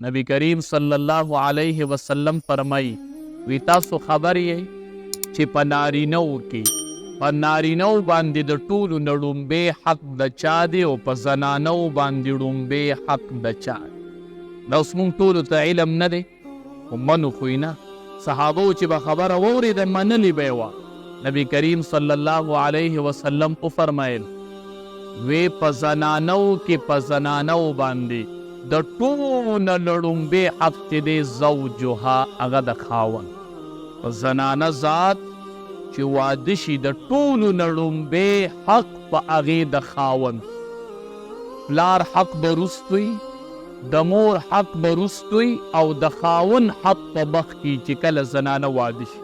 نبی کریم صلی الله علیه وسلم فرمای وی تاسو خبر یې چې په نارینو باندې د ټولو نه ړومبی حق د چا دی او په زنانو باندې ړومبی حق د چا دی. دا اوس مونږ ټولو ته علم نه دی خو منو خو یې نه. صحابو چې به خبره واورېده منلې به یې وه. نبی کریم صلی الله علیه وسلم وفرمایل وی په زنانو باندې د ټولو نه ړومبی حق چې دی زوجها هغه د خاوند. په زنانه ذات چې واده شي د ټولو نه ړومبی حق په هغې د خاوند. پلار حق به وروستوي، د مور حق به وروستوي او د خاوند حق په مخکې چې کله زنانه واده شي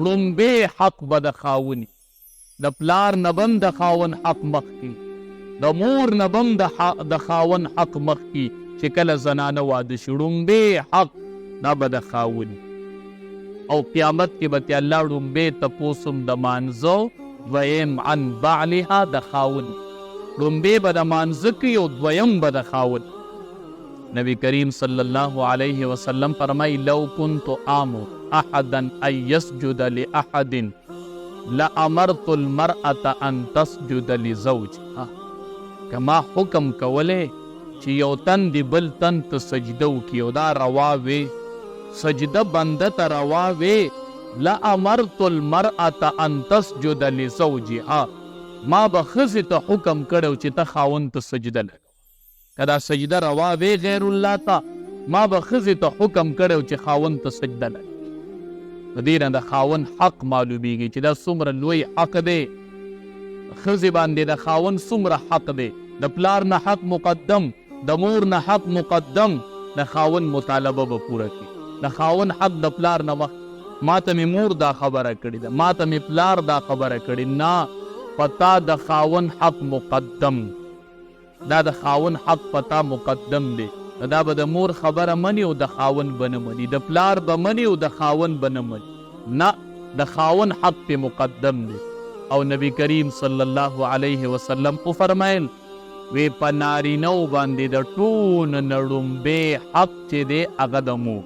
ړومبی حق به د خاوند. د پلار نه به هم د خاوند حق مخکې، د مور نه به هم د خاوند حق مخکې چې کله زنانه واده شي ړومبی حق دا به د خاوند. او قیامت کې به تی الله ړومبی تپوس هم د مانځه دویم عن بعلها د خاوند. ړومبی به د مانځه کوي او دویم به د خاوند. نبی کریم صلی الله علیه وسلم فرمای لو كنت آمر احدا ان يسجد لاحد لامرت المرأة ان تسجد لزوجها. کما حکم کوله چې یو تن دی بل تن ته سجده وکړي او دا روا وي، سجده بنده ته روا وي، لامرت المرأة ان تسجد لزوجها، ما به ښځې ته حکم کړی چې ته خاوند ته سجده لګوه. که دا سجده روا وي غیر الله ته، ما به ښځې ته حکم کړی چې خاوند ته سجده لګوه. د دې نه د خاوند حق معلومیږي چې دا څومره لوی حق دی. ښځې باندې د خاوند څومره حق دی. د پلار نه حق مقدم، د مور نه حق مقدم، د خاوند مطالبه به پوره کړي. د خاوند حق د پلار نه مخ. ما ته مې مور دا خبره کړې ده، ما ته مې پلار دا خبره کړې، نه پتا د خاوند حق مقدم، دا د خاوند حق پتا مقدم دی. دا به د مور خبره مني او د خاوند به نه مني، د پلار به مني او د خاوند به نه مني، نه د خاوند حق په مقدم دی. او نبی کریم صلی الله علیه وسلم وفرمایل وی په نارینو باندې د ټولو نه ړومبی حق چې دی هغه د مور.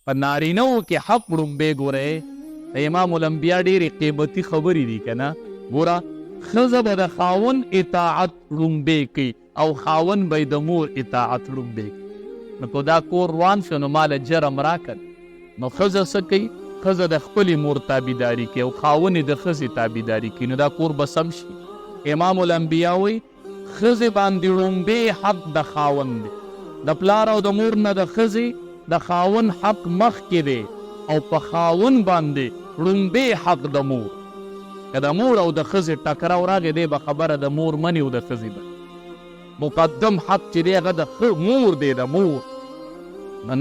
په نارینو کې حق ړومبی ګورئ د امام الانبیا ډېرې قیمتي خبرې دي که نه. ګوره ښځه به د خاوند اطاعت ړومبی کوي او خاوند به د مور اطاعت ړومبی کوي. نو که دا کور روان شو نو ماله جرم راکړ. نو ښځه څه کوي؟ ښځه د خپلې مور تابعداري کوي او خاوند د ښځې تابعداري کوي. نو دا کور به سم شي. امام الانبیا وایي ښځې باندې ړومبی حق د خاوند دی. د پلار او د مور نه د ښځې د خاوند حق مخکې دی او په خاوند باندې ړومبی حق د مور. که د مور او د ښځې ټکراو راغی دی به خبره د مور مني او د ښځې به مقدم حق چې دی هغه د مور دی، د مور.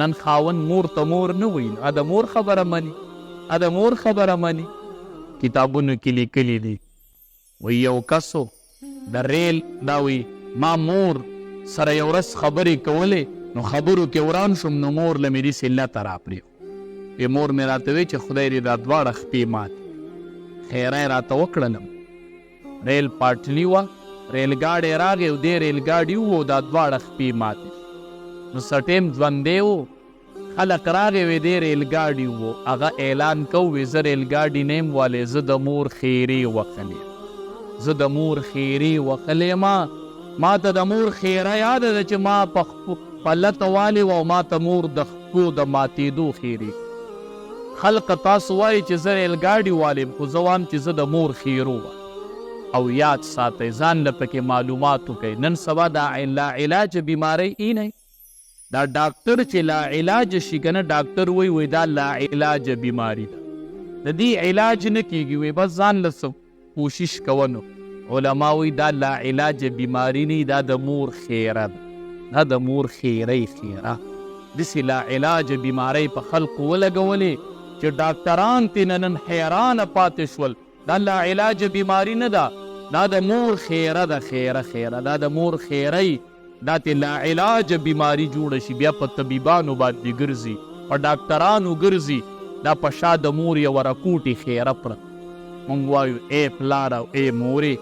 نن خاوند مور ته مور نه وایي، د مور خبره مني، د مور خبره مني. کتابونو کې لیکلي دي وایي یو کسو د ریل دا وایي ما مور سره یو ورځ خبرې کولې نو خبرو کې وران شوم نو مور له مې داسې لته راپرېو. مور مې راته وایي چې خدای دې دا دواړه خپې ماتې. خیره یې راته وکړلم. ریل پاټلي وه، ریلګاډی راغی او دې ریلګاډي و دا دواړه خپې ماتې. نو څه ټیم ژوندی و، خلک راغی وی دې ریلګاډي و، هغه اعلان کو وی زه ریلګاډي نه یم والی، زه د مور خیرې وښلې، زه د مور خیرې وښلې ما ته د مور خیره یاده ده چې ما په لته والې وه او ما ته مور د خپو د ماتېدو خیرې. خلق تاسو وایي چې زه ریلګاډي والیم خو زه وایم چې زه د مور خیرو وه. او یاد ساتئ، ځان له پکې معلومات وکئ. نن سبا دا لا علاج بیماری ای نه، دا ډاکټر چې لا علاج شي که نه ډاکټر وایي دا لا علاج بیماری ده، د دې علاج نه کېږي، وایي بس ځان له کوشش کوه. نو علما وایي دا لا علاج بیماری نه، دا د مور خیره ده، دا د مور خیره خیره. داسې لا علاج بیماری په خلقو ولګولې چې ډاکټران ترې نن حیرانه پاتې شول. دا لا علاج بیماری نه ده، دا د مور خیره ده، خیره خیره، دا د مور خیره. دا ته لا علاج بیماری جوړه شي بیا په طبیبانو باندې ګرځي، په ډاکټرانو ګرځي، دا په شا د مور یوه رکوټې خیره پرت. مونږ وایو ای پلار او ای مورې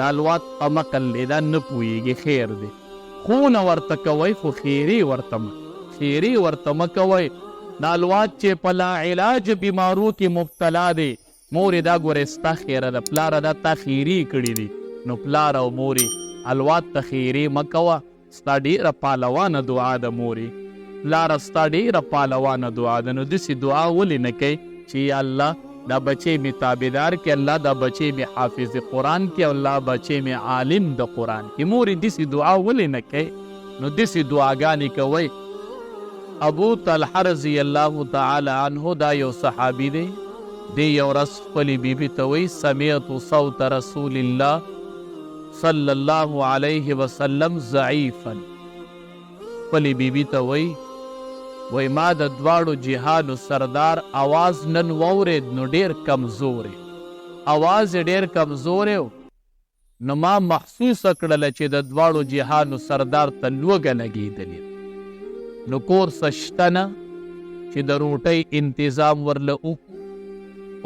دا لوات په مقل دی، دا نه پوهېږي خیر دی، خونه ورته کوئ خو خیرې ورته تخیری ورته مکوئ. دا الواد چې په لا علاج بیمارو کې مبتلا دی، مورې دا ګورې ستا خیره ده، پلاره دا تا خیري کړي دي، نو پلار او مورې الواد ته خیري مکوه. ستا ډېره پالوانه دعا ده مورې، پلاره ستا ډېره پالوانه دعا ده. نو داسې دعا ولې نه کوي چې یا الله دا بچی می تابعدار کې، الله دا بچی می حافظ قرآن کې، او الله بچی می عالم د قرآن کې. مورې داسې دعا ولې نه کوي؟ نو داسې دعاګانې کوئ. ابو طلحه رضی الله تعالی عنه دا یو صحابي دی. دی یو ورځ خپلې بیبي ته وایي سمعت صوت رسول الله صلی الله علیه وسلم ضعیفا. خپلې بیبي ته وایي ما د دواړو جهانو سردار آواز نن واورېد نو ډېر کمزور آواز یې ډېر کمزور نو ما محسوسه کړله چې د دواړو جهانو سردار ته لوږه لګېدلې. نو کور څه شته نه چې د روټۍ انتظام ورله وکړو.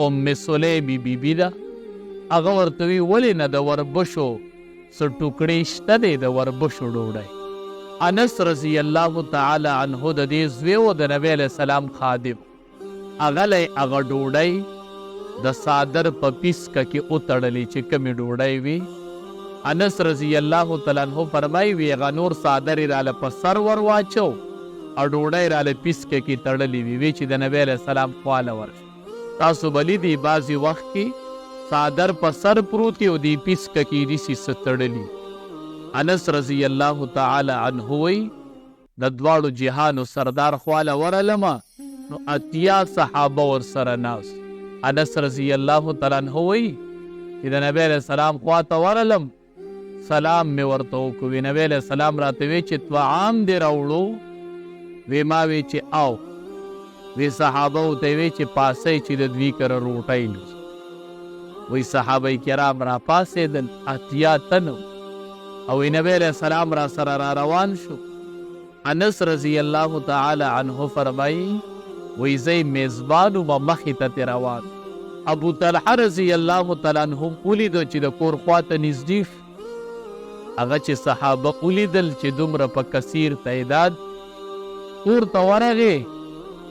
ام سلیمې بیبي ده، هغه ورته وی ولې نه د وربشو څه ټوکړې شته دی د وربشو ډوډۍ. انس رضی الله تعالی عنه د دې زوی و د نبی علیه السلام خادم، هغه لی هغه ډوډۍ د صادر په پیسکه کې وتړلې چې کومې ډوډۍ وي. انس رضی الله تعالی عنه فرمایي وی هغه نور صادر یې راله په سر ور واچو او ډوډۍ راله پیسکه کې تړلې وي چې د نبی علیه السلام خواله ورشي. تاسو به لیدئ بعضې وخت کې صادر په سر پروت او دې پیسکه کې داسې څه تړلي. انس رضی الله تعالی عنه وی د دواړو جهانو سردار خواله ورلمه نو 80 صحابه ورسره ناست. انس رضی الله تعالی عنه وی چې د نبی علیه السلام خواته ورلم، سلام مې ورته وکړو. نبی علیه السلام راته وی چې طعام دې راوړو؟ وی ما وی چې او وی صحابه ورته وی چې پاسئ چې د دوی کره روټۍ لوځي. وی صحابه کرام را پاسېدل 80 تنه او نبی علیه السلام را سره را روان شو. انس رضی الله تعالی عنه فرمایي وی زه میزبان وم مخې ته روان. ابو طلحه رضی الله تعالی عنه ولیدو چې د کور خواته نږدې هغه چې صحابه ولیدل چې دومره په کثیر تعداد کور ته ورغې،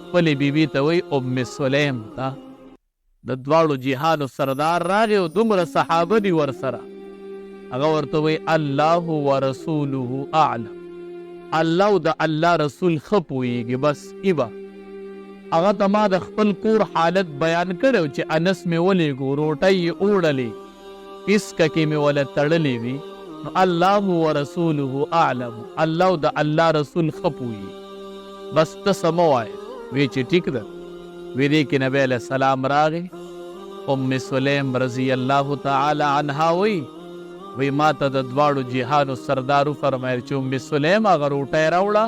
خپلې بیبي ته وایي ام سلیم ته د دواړو جهانو سردار راغی او دومره صحابه دي ورسره. هغه ورته وایي الله ورسوله اعلم، الله او د الله رسول ښه پوهېږي. بس ایبه هغه ته ما د خپل کور حالت بیان کړی چې انس مې ولېږو، روټۍ یې اوړلې، پیسکه کې مې وله تړلې وي. نو الله ورسوله اعلم، الله او د الله رسول ښه پوهېږي. بس ته څه مه وایې. وی چې ټیک ده. وی دې کې نبی علیه السلام راغی. ام سلیم رضی الله تعالی عنها وی ما ته د دواړو جهانو سردار وفرمایل چې ام سلیم هغه روټۍ راوړه.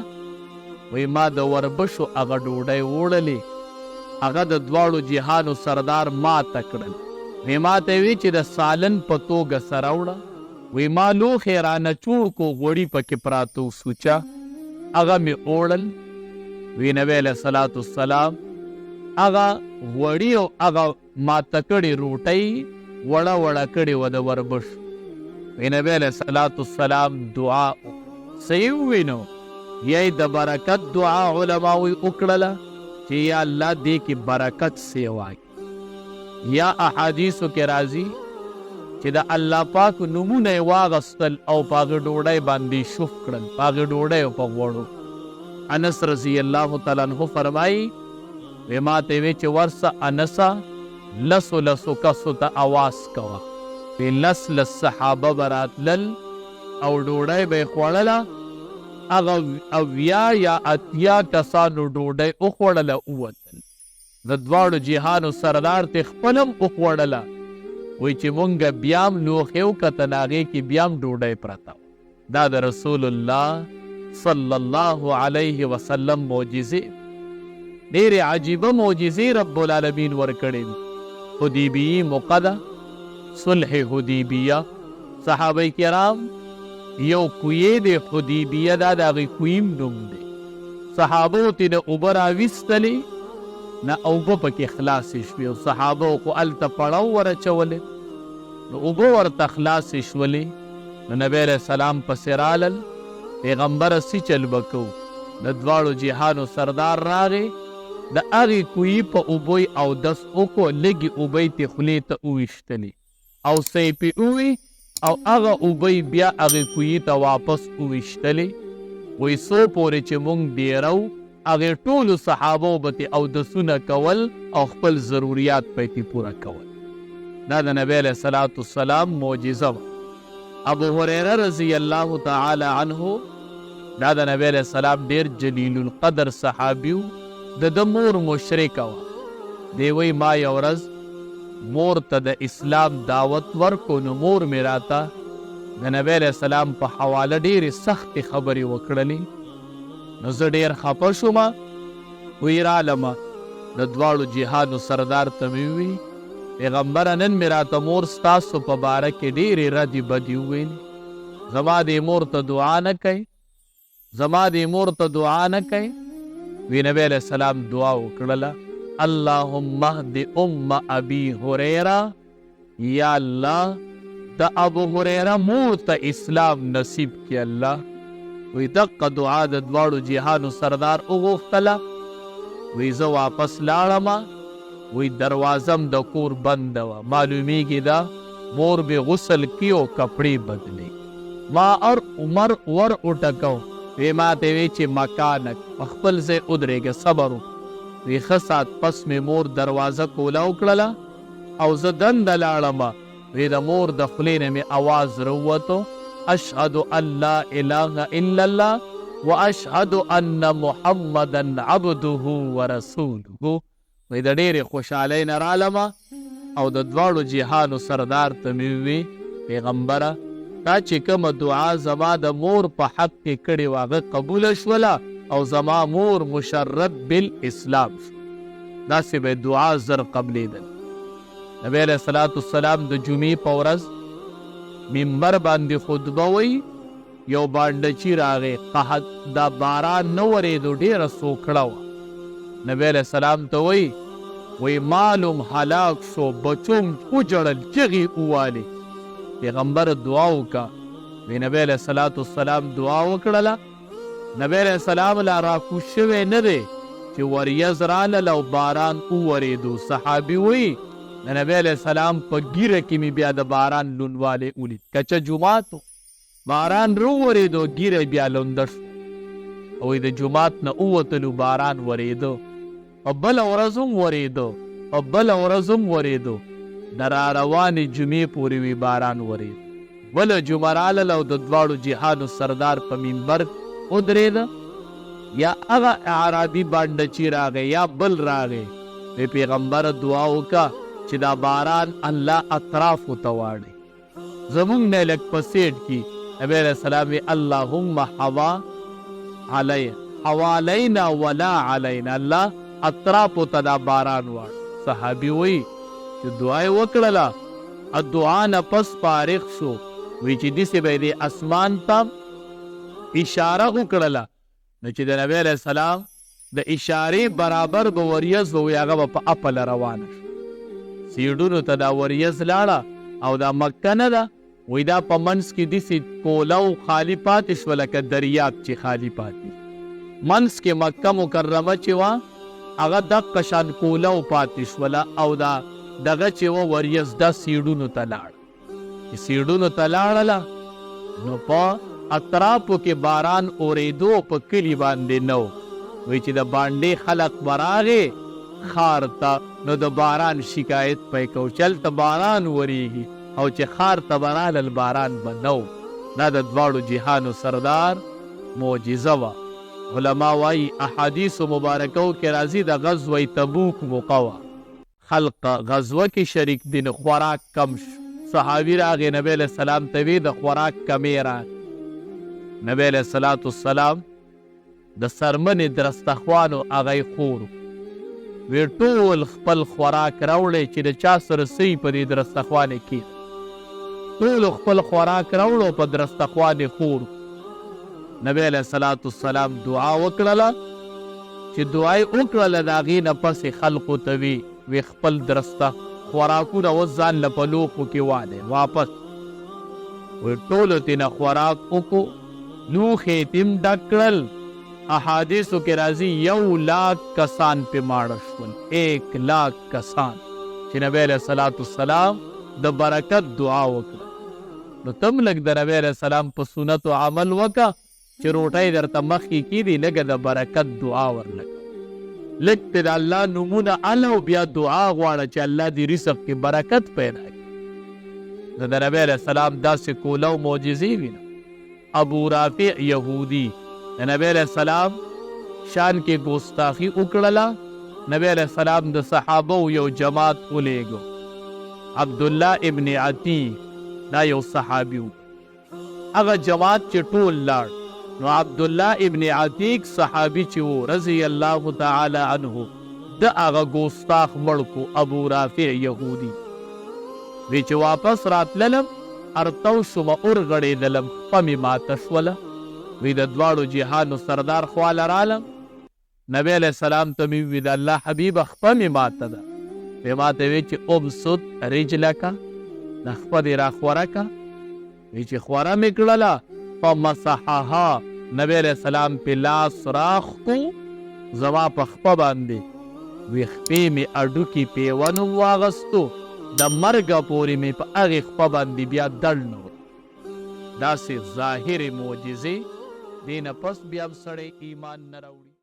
وی ما د وربشو هغه ډوډۍ وړلې، هغه د دواړو جهانو سردار ماته کړل. وی ما ته وی چې د سالن په توګه سره وړه. وی ما لوښی رانه چوړ کو، غوړي پکې پراته و سوچه، هغه مې اوړل. وی نبی علیه الصلاة والسلام هغه غوړي او هغه ماته کړې روټۍ وړه وړه کړې وه د وربشو. وی نبی علیه الصلاة والسلام دعا صحیح ووینو یې د برکت دعا علماوی وکړله چې یا الله دې کې برکت سیوای. یا احادیثو کې راځي چې د الله پاک نومونه یې واغستل او په هغې ډوډۍ باندې شف کړل، په هغې ډوډۍ او په غوړو. انس رضی الله تعالی عنه فرمایي وی ما ته وی چې ورسه انسه لسو لسو کسو ته آواز کوه. وی لس صحابه به راتلل او ډوډۍ به یې خوړله، هغه 80 یا 80 کسانو ډوډۍ وخوړله ووتل. د دواړو جهانو سردار ته خپل هم وخوړله. وی چې مونږ بیا هم لوښې وکتل هغې کې بیا هم ډوډۍ پرته. دا د رسول الله صلی الله علیه وسلم معجزې، ډېرې عجیبه معجزې رب العالمین ورکړې دي. حدیبیې موقع ده، صلح حدیبیه، صحابه کرام یو کوی دی حدیبیه، دا د هغې کویم نوم دی. صحابو ترې اوبه راویستلې نه اوبه پکې خلاصې شوې او صحابو خو هلته پړو ورچولې نو اوبه ورته خلاصې شولې. نو نبی علیه السلام پسې رالل، پیغمبره سی چل بکو. د دواړو جهانو سردار راغی، د هغې کوهي په اوبوی اودس وکړو، لږې اوبی تې خولې ته وویشتلې او سیپې ووي او هغه اوبی بیا هغې کوهي ته واپس وویشتلې. وایي څو پورې چې موږ ډېره وو، هغې ټولو صحابو به تې اودسونه کول او خپل ضروریات به یې پوره کول. دا د نبی علیه صلات والسلام معجزه وه. ابو هریره رضی الله تعالی عنه دا د نبی علیه السلام ډېر جلیل القدر صحابي و. د مور مشرکه وه. دی وایي ما یو ورځ مور ته د اسلام دعوت ورکو، نو مور مې راته د نبی علیه السلام په حواله ډېرې سختې خبرې وکړلې. نو زه ډېر خفه شومه. وی رالمه د دواړو جهانو سردار ته مې ووي پیغمبره نن مې راته مور ستاسو په باره کې ډېرې ردې بدې وویلې. زما دې مور ته دعا نه کوي، زما دې مور ته دعا نه کوي. وی نبی علیه السلام دعا وکړله، اللهم اهد ام ابي هريره، یا الله د ابو هريره مور ته اسلام نصیب کړي الله. وی دقه دعا د دواړو جهانو سردار وغوښتله. وی زه واپس لاړمه. وی دروازم د کور بنده وه، معلومیږي دا مور به غسل کی او کپړې بدلې. ما عمر ور وټکو، وی ما ته وی چې مکانک په خپل ځای ودرېږه، صبر وکړه. وی ښه ساعت پس مې مور دروازه کوله وکړله او زه دنده لاړمه. وی د مور د خولې نه مې اواز راووتو، اشهد ان لا اله الا الله واشهد ان محمدا عبده ورسوله. وی د ډېرې خوشحالۍ نه رالمه او د دواړو جهانو سردار ته مې ووي پیغمبره تا چې کومه دعا زما د مور په حق کې کړې وه هغه قبوله شوله او زما مور مشرف بالاسلام شو. داسې به دعا زر قبلېدل. نبی علیه صلات والسلام د جمعې په ورځ منبر باندې خطبه وی، یو بانډچي راغی، قحط دا باران نه ورېدو، ډېره سوکړه وه. نبی علیه السلام ته وی مالم هلاک شو، بچوم وجړل، چغې ووالې. پیغمبر دعا وکړه. وی نبی علیه صلات والسلام دعا وکړله. نبی علیه السلام لا راکوز شوی نه دی چې وریځ رالله او باران وورېدو. صحابي وی د نبی علیه السلام په ګیره کې مې بیا د باران لوندوالی ولید. کچه جومات باران راورېدو، ګیره بیا لونده شو. او د جومات نه ووتلو، باران ورېدو او بله ورځ هم ورېدو او بله ورځ هم ورېدو. د راروانې جمعې پورې وی باران ورېد. بله جمعه راغله او د دواړو جهانو سردار په منبر ودرېده. یا هغه اعرابي بانډچي راغی یا بل راغی. وی پیغمبر دعا وکړه چې دا باران الله اطرافو ته واړي، زمونږ نه لږ په سیټ کې. نبی علیه السلام وی اللهم حوالینا ولا علینا، الله اطرافو ته دا باران واړي. صحابي وی چې دعا یې وکړله، دعا نه پس فارغ شو. وی چې داسې به یې د اسمان ته اشاره وکړله، نو چې د نبی علیه السلام د اشارې برابر به وریځ به وي، هغه به په اپله روانه شو. سیډونو ته دا وریځ لاړه او دا مکه نه ده، وی دا په منځ کې داسې کولو خالي پاتې شوه لکه دریاب چې خالي پاتې. منځ کې مکه مکرمه چې وه هغه دقه شان کولو پاتې شوله او دا دغه چې وه وریځ دا سیډونو ته لاړه. چې سیډونو ته لاړله نو په اطرافو کې باران اورېدو، په کلي باندې نه و. وی چې د باندې خلق براغې خار ته، نو د باران شکایت پی کو، چلته باران وریږي او چې خار ته برالل باران به نه و. دا د دواړو جهانو سردار معجزه وه. علما وایي احادیثو مبارکو کې راځي د غزوه تبوک موقع وه، خلق غزوه کې شریک دي، نو خوراک کم شو. صحابي راغی نبی علیه السلام ته وی د خوراک کمې راغی. نبی علیه الصلاة والسلام د څرمنې درستخوانو هغه یې خور وی ټول خپل خوراک راوړی چې د چا سره څه په دې درستخوان یې کېږي. ټول خپل خوراک راوړو په درستخوان یې خور. نبی علیه الصلاة والسلام دعا وکړله. چې دعا یې وکړله د هغې نه پسې خلقو ته وی خپل درسته خوراکونه اوس ځان له په لوښو کې والی واپس. وی ټولو ترې نه خوراک وکړو، لوښې یې تم ډک کړل احادیثو کې راځي 1,00,000 کسان په ماړه شول، 1,00,000 کسان چې نبی علیہ الصلوۃ والسلام د برکت دعا وکړه. نو تم لږ د نبی علیہ السلام په سنت او عمل وکړه چې روټۍ درته مخکې کېدي، لږه د برکت دعا ورلګه، لږ ته د الله نومونه اله او بیا دعا غواړه چې الله دې رزق کې برکت پیدا کړي. د نبی علیہ السلام داسې کوله او معجزې وینه. ابو رافع یهودي د نبی علیہ السلام شان کې ګستاخي وکړله. نبی علیہ السلام د صحابه یو جماعت ولیږو، عبدالله ابن عتیق دا یو صحابي و. هغه جماعت چې ټول لاړ، نو عبدالله ابن عتیق صحابي چې و رضی الله تعالی عنه د هغه ګستاخ مړ کو ابو رافع یهودي. وی چې واپس راتللم ارتو شم اورغړېدلم، خپه مې ماته شوله. وی د دواړو جهانو سردار خواله رالم، نبی علیہ السلام ته مې وی د الله حبیب خپه مې ماته ده. وی ماته وی چې ابسط رجلکه، د خپه دې را خوره که. وی چې خوره مې کړله فمسحها، نبی علیہ السلام په لاس راخ کو زما په خپه باندې. وی خپې مې اډوکې پیون واغستو، د مرګه پورې مې په هغې خپه باندې بیا دړ نه و. داسې ظاهرې معجزې دې نه پس بیا هم سړی ایمان نه راوړي.